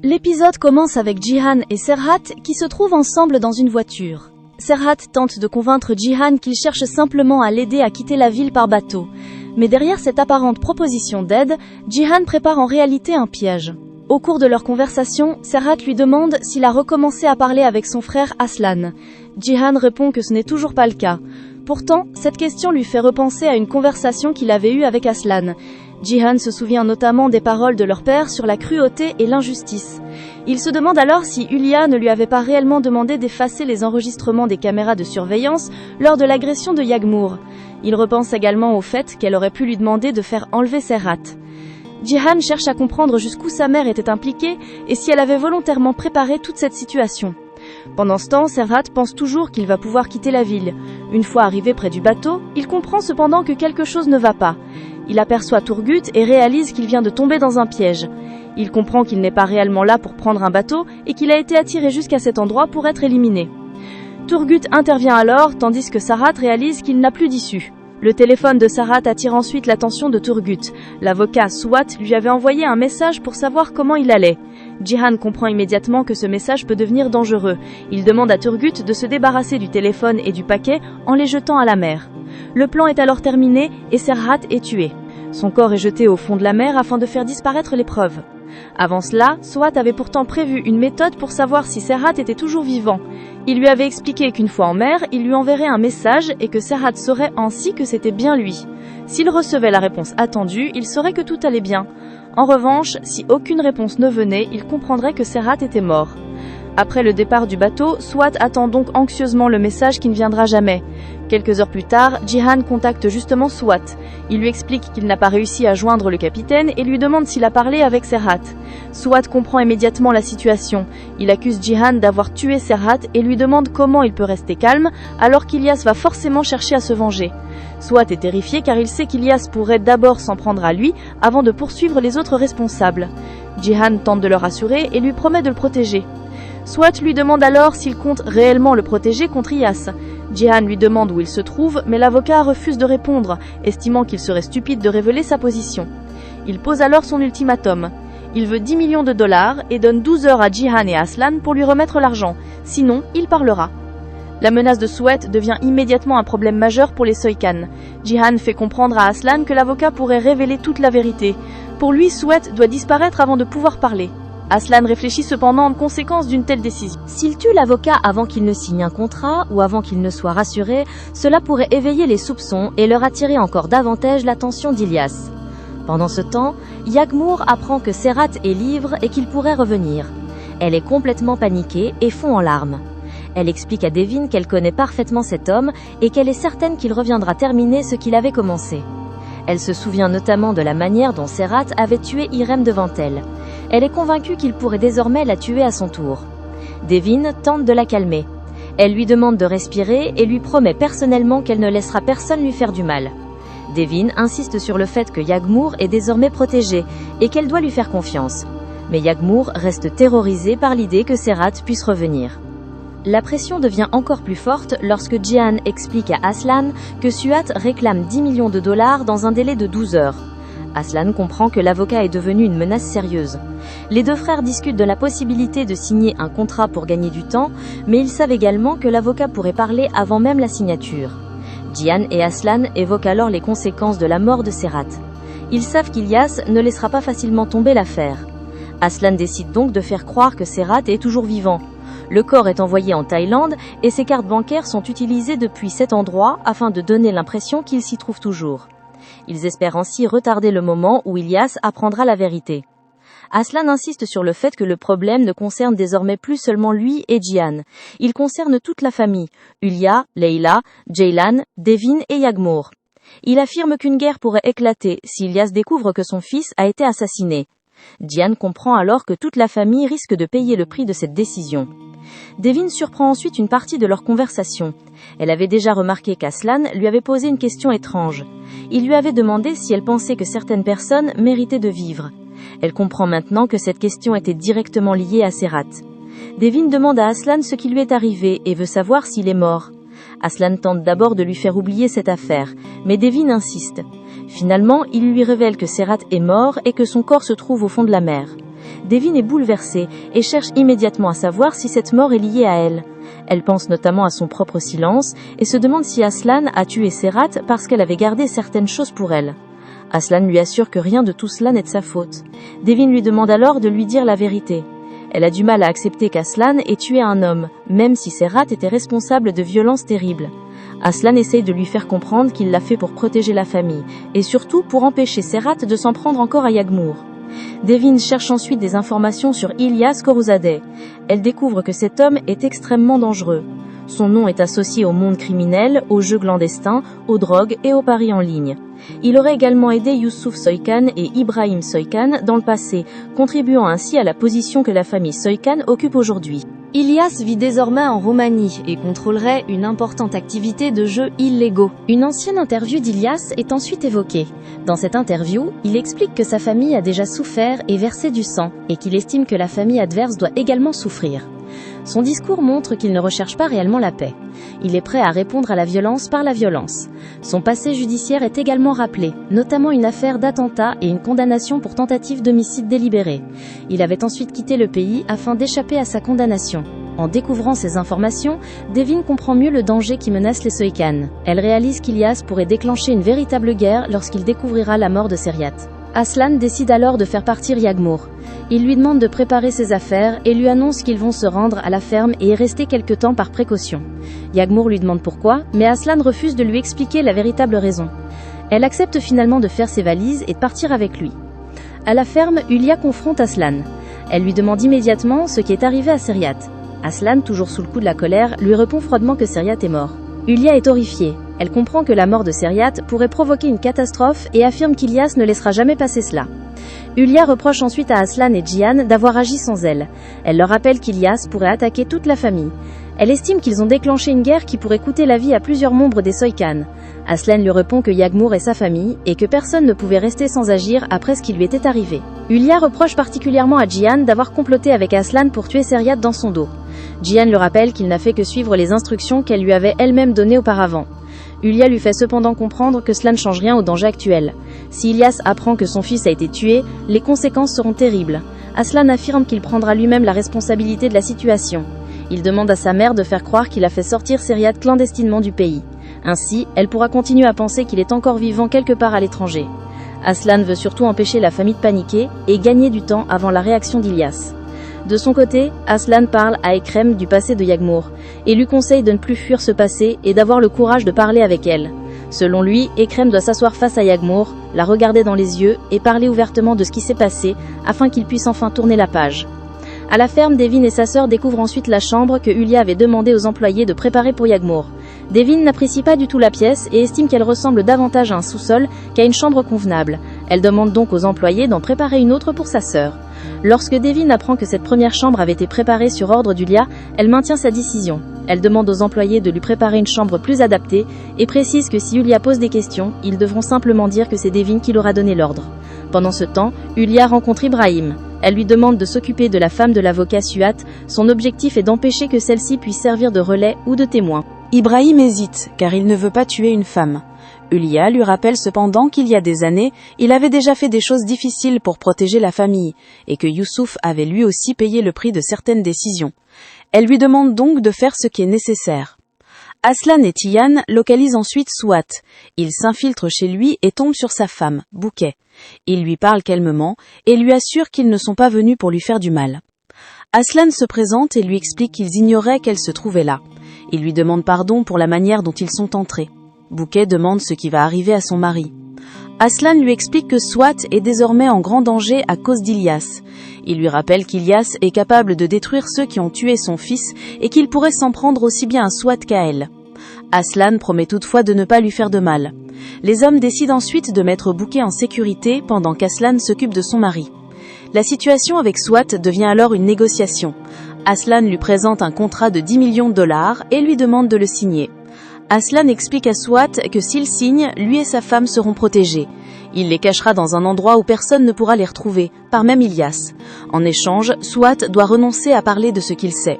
L'épisode commence avec Jihan et Serhat qui se trouvent ensemble dans une voiture. Serhat tente de convaincre Jihan qu'il cherche simplement à l'aider à quitter la ville par bateau. Mais derrière cette apparente proposition d'aide, Jihan prépare en réalité un piège. Au cours de leur conversation, Serhat lui demande s'il a recommencé à parler avec son frère Aslan. Jihan répond que ce n'est toujours pas le cas. Pourtant, cette question lui fait repenser à une conversation qu'il avait eue avec Aslan. Jihan se souvient notamment des paroles de leur père sur la cruauté et l'injustice. Il se demande alors si Hulya ne lui avait pas réellement demandé d'effacer les enregistrements des caméras de surveillance lors de l'agression de Yagmour. Il repense également au fait qu'elle aurait pu lui demander de faire enlever Serhat. Jihan cherche à comprendre jusqu'où sa mère était impliquée et si elle avait volontairement préparé toute cette situation. Pendant ce temps, Serhat pense toujours qu'il va pouvoir quitter la ville. Une fois arrivé près du bateau, il comprend cependant que quelque chose ne va pas. Il aperçoit Turgut et réalise qu'il vient de tomber dans un piège. Il comprend qu'il n'est pas réellement là pour prendre un bateau et qu'il a été attiré jusqu'à cet endroit pour être éliminé. Turgut intervient alors, tandis que Serhat réalise qu'il n'a plus d'issue. Le téléphone de Serhat attire ensuite l'attention de Turgut. L'avocat Suat lui avait envoyé un message pour savoir comment il allait. Jihan comprend immédiatement que ce message peut devenir dangereux. Il demande à Turgut de se débarrasser du téléphone et du paquet en les jetant à la mer. Le plan est alors terminé et Serhat est tué. Son corps est jeté au fond de la mer afin de faire disparaître les preuves. Avant cela, Suat avait pourtant prévu une méthode pour savoir si Serhat était toujours vivant. Il lui avait expliqué qu'une fois en mer, il lui enverrait un message et que Serhat saurait ainsi que c'était bien lui. S'il recevait la réponse attendue, il saurait que tout allait bien. En revanche, si aucune réponse ne venait, il comprendrait que Serhat était mort. Après le départ du bateau, Suat attend donc anxieusement le message qui ne viendra jamais. Quelques heures plus tard, Jihan contacte justement Suat. Il lui explique qu'il n'a pas réussi à joindre le capitaine et lui demande s'il a parlé avec Serhat. Suat comprend immédiatement la situation. Il accuse Jihan d'avoir tué Serhat et lui demande comment il peut rester calme alors qu'Ilyas va forcément chercher à se venger. Suat est terrifié car il sait qu'Ilyas pourrait d'abord s'en prendre à lui avant de poursuivre les autres responsables. Jihan tente de le rassurer et lui promet de le protéger. Suat lui demande alors s'il compte réellement le protéger contre Ilyas. Jihan lui demande où il se trouve, mais l'avocat refuse de répondre, estimant qu'il serait stupide de révéler sa position. Il pose alors son ultimatum. Il veut 10 millions de dollars et donne 12 heures à Jihan et Aslan pour lui remettre l'argent, sinon il parlera. La menace de Suat devient immédiatement un problème majeur pour les Soykan. Jihan fait comprendre à Aslan que l'avocat pourrait révéler toute la vérité. Pour lui, Suat doit disparaître avant de pouvoir parler. Aslan réfléchit cependant aux conséquences d'une telle décision. S'il tue l'avocat avant qu'il ne signe un contrat ou avant qu'il ne soit rassuré, cela pourrait éveiller les soupçons et leur attirer encore davantage l'attention d'Ilyas. Pendant ce temps, Yagmour apprend que Serhat est libre et qu'il pourrait revenir. Elle est complètement paniquée et fond en larmes. Elle explique à Devin qu'elle connaît parfaitement cet homme et qu'elle est certaine qu'il reviendra terminer ce qu'il avait commencé. Elle se souvient notamment de la manière dont Serhat avait tué Irem devant elle. Elle est convaincue qu'il pourrait désormais la tuer à son tour. Devin tente de la calmer. Elle lui demande de respirer et lui promet personnellement qu'elle ne laissera personne lui faire du mal. Devin insiste sur le fait que Yagmour est désormais protégé et qu'elle doit lui faire confiance. Mais Yagmour reste terrorisé par l'idée que Serhat puisse revenir. La pression devient encore plus forte lorsque Jihan explique à Aslan que Suat réclame 10 millions de dollars dans un délai de 12 heures. Aslan comprend que l'avocat est devenu une menace sérieuse. Les deux frères discutent de la possibilité de signer un contrat pour gagner du temps, mais ils savent également que l'avocat pourrait parler avant même la signature. Jihan et Aslan évoquent alors les conséquences de la mort de Serhat. Ils savent qu'Ilyas ne laissera pas facilement tomber l'affaire. Aslan décide donc de faire croire que Serhat est toujours vivant. Le corps est envoyé en Thaïlande et ses cartes bancaires sont utilisées depuis cet endroit afin de donner l'impression qu'il s'y trouve toujours. Ils espèrent ainsi retarder le moment où Ilyas apprendra la vérité. Aslan insiste sur le fait que le problème ne concerne désormais plus seulement lui et Jihan. Il concerne toute la famille, Hulya, Leila, Ceylan, Devin et Yagmour. Il affirme qu'une guerre pourrait éclater si Ilyas découvre que son fils a été assassiné. Jihan comprend alors que toute la famille risque de payer le prix de cette décision. Devin surprend ensuite une partie de leur conversation. Elle avait déjà remarqué qu'Aslan lui avait posé une question étrange. Il lui avait demandé si elle pensait que certaines personnes méritaient de vivre. Elle comprend maintenant que cette question était directement liée à Serhat. Devin demande à Aslan ce qui lui est arrivé et veut savoir s'il est mort. Aslan tente d'abord de lui faire oublier cette affaire, mais Devin insiste. Finalement, il lui révèle que Serhat est mort et que son corps se trouve au fond de la mer. Devin est bouleversée et cherche immédiatement à savoir si cette mort est liée à elle. Elle pense notamment à son propre silence et se demande si Aslan a tué Serhat parce qu'elle avait gardé certaines choses pour elle. Aslan lui assure que rien de tout cela n'est de sa faute. Devin lui demande alors de lui dire la vérité. Elle a du mal à accepter qu'Aslan ait tué un homme, même si Serhat était responsable de violences terribles. Aslan essaye de lui faire comprendre qu'il l'a fait pour protéger la famille, et surtout pour empêcher Serhat de s'en prendre encore à Yagmour. Devin cherche ensuite des informations sur Ilyas Khoruzadeh. Elle découvre que cet homme est extrêmement dangereux. Son nom est associé au monde criminel, aux jeux clandestins, aux drogues et aux paris en ligne. Il aurait également aidé Youssouf Soykan et Ibrahim Soykan dans le passé, contribuant ainsi à la position que la famille Soykan occupe aujourd'hui. Ilyas vit désormais en Roumanie et contrôlerait une importante activité de jeux illégaux. Une ancienne interview d'Ilyas est ensuite évoquée. Dans cette interview, il explique que sa famille a déjà souffert et versé du sang, et qu'il estime que la famille adverse doit également souffrir. Son discours montre qu'il ne recherche pas réellement la paix. Il est prêt à répondre à la violence par la violence. Son passé judiciaire est également rappelé, notamment une affaire d'attentat et une condamnation pour tentative d'homicide délibéré. Il avait ensuite quitté le pays afin d'échapper à sa condamnation. En découvrant ces informations, Devin comprend mieux le danger qui menace les Soykan. Elle réalise qu'Ilyas pourrait déclencher une véritable guerre lorsqu'il découvrira la mort de Serhat. Aslan décide alors de faire partir Yagmour. Il lui demande de préparer ses affaires et lui annonce qu'ils vont se rendre à la ferme et y rester quelque temps par précaution. Yagmour lui demande pourquoi, mais Aslan refuse de lui expliquer la véritable raison. Elle accepte finalement de faire ses valises et de partir avec lui. À la ferme, Ulia confronte Aslan. Elle lui demande immédiatement ce qui est arrivé à Serhat. Aslan, toujours sous le coup de la colère, lui répond froidement que Serhat est mort. Ulia est horrifiée. Elle comprend que la mort de Serhat pourrait provoquer une catastrophe et affirme qu'Ilyas ne laissera jamais passer cela. Ulia reproche ensuite à Aslan et Jihan d'avoir agi sans elle. Elle leur rappelle qu'Ilyas pourrait attaquer toute la famille. Elle estime qu'ils ont déclenché une guerre qui pourrait coûter la vie à plusieurs membres des Soykan. Aslan lui répond que Yagmour est sa famille et que personne ne pouvait rester sans agir après ce qui lui était arrivé. Ulia reproche particulièrement à Jihan d'avoir comploté avec Aslan pour tuer Serhat dans son dos. Jihan lui rappelle qu'il n'a fait que suivre les instructions qu'elle lui avait elle-même données auparavant. Ulia lui fait cependant comprendre que cela ne change rien au danger actuel. Si Ilyas apprend que son fils a été tué, les conséquences seront terribles. Aslan affirme qu'il prendra lui-même la responsabilité de la situation. Il demande à sa mère de faire croire qu'il a fait sortir Serhat clandestinement du pays. Ainsi, elle pourra continuer à penser qu'il est encore vivant quelque part à l'étranger. Aslan veut surtout empêcher la famille de paniquer et gagner du temps avant la réaction d'Ilyas. De son côté, Aslan parle à Ekrem du passé de Yagmour et lui conseille de ne plus fuir ce passé et d'avoir le courage de parler avec elle. Selon lui, Ekrem doit s'asseoir face à Yagmour, la regarder dans les yeux et parler ouvertement de ce qui s'est passé afin qu'il puisse enfin tourner la page. À la ferme, Devin et sa sœur découvrent ensuite la chambre que Ulia avait demandé aux employés de préparer pour Yagmour. Devin n'apprécie pas du tout la pièce et estime qu'elle ressemble davantage à un sous-sol qu'à une chambre convenable. Elle demande donc aux employés d'en préparer une autre pour sa sœur. Lorsque Devin apprend que cette première chambre avait été préparée sur ordre d'Ulia, elle maintient sa décision. Elle demande aux employés de lui préparer une chambre plus adaptée et précise que si Ulia pose des questions, ils devront simplement dire que c'est Devin qui leur a donné l'ordre. Pendant ce temps, Ulia rencontre Ibrahim. Elle lui demande de s'occuper de la femme de l'avocat Suat. Son objectif est d'empêcher que celle-ci puisse servir de relais ou de témoin. Ibrahim hésite, car il ne veut pas tuer une femme. Ulia lui rappelle cependant qu'il y a des années, il avait déjà fait des choses difficiles pour protéger la famille, et que Youssouf avait lui aussi payé le prix de certaines décisions. Elle lui demande donc de faire ce qui est nécessaire. Aslan et Tiyan localisent ensuite Suat. Ils s'infiltrent chez lui et tombent sur sa femme, Bouquet. Ils lui parlent calmement et lui assurent qu'ils ne sont pas venus pour lui faire du mal. Aslan se présente et lui explique qu'ils ignoraient qu'elle se trouvait là. Il lui demande pardon pour la manière dont ils sont entrés. Bouquet demande ce qui va arriver à son mari. Aslan lui explique que Suat est désormais en grand danger à cause d'Ilyas. Il lui rappelle qu'Ilyas est capable de détruire ceux qui ont tué son fils et qu'il pourrait s'en prendre aussi bien à Suat qu'à elle. Aslan promet toutefois de ne pas lui faire de mal. Les hommes décident ensuite de mettre Bouquet en sécurité pendant qu'Aslan s'occupe de son mari. La situation avec Suat devient alors une négociation. Aslan lui présente un contrat de 10 millions de dollars et lui demande de le signer. Aslan explique à Suat que s'il signe, lui et sa femme seront protégés. Il les cachera dans un endroit où personne ne pourra les retrouver, par même Ilyas. En échange, Suat doit renoncer à parler de ce qu'il sait.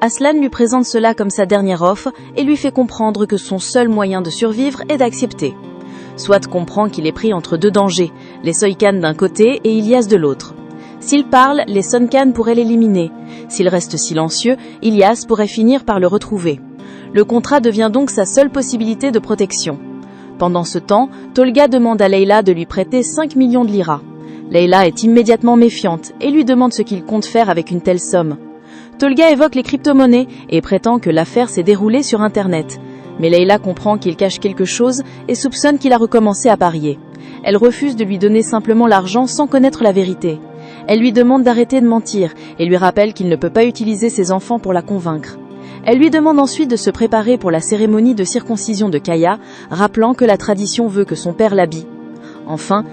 Aslan lui présente cela comme sa dernière offre et lui fait comprendre que son seul moyen de survivre est d'accepter. Suat comprend qu'il est pris entre deux dangers, les Soykan d'un côté et Ilyas de l'autre. S'il parle, les Sun-Can pourraient l'éliminer. S'il reste silencieux, Ilyas pourrait finir par le retrouver. Le contrat devient donc sa seule possibilité de protection. Pendant ce temps, Tolga demande à Leyla de lui prêter 5 millions de liras. Leyla est immédiatement méfiante et lui demande ce qu'il compte faire avec une telle somme. Tolga évoque les crypto-monnaies et prétend que l'affaire s'est déroulée sur Internet. Mais Leyla comprend qu'il cache quelque chose et soupçonne qu'il a recommencé à parier. Elle refuse de lui donner simplement l'argent sans connaître la vérité. Elle lui demande d'arrêter de mentir et lui rappelle qu'il ne peut pas utiliser ses enfants pour la convaincre. Elle lui demande ensuite de se préparer pour la cérémonie de circoncision de Kaya, rappelant que la tradition veut que son père l'habille. Enfin,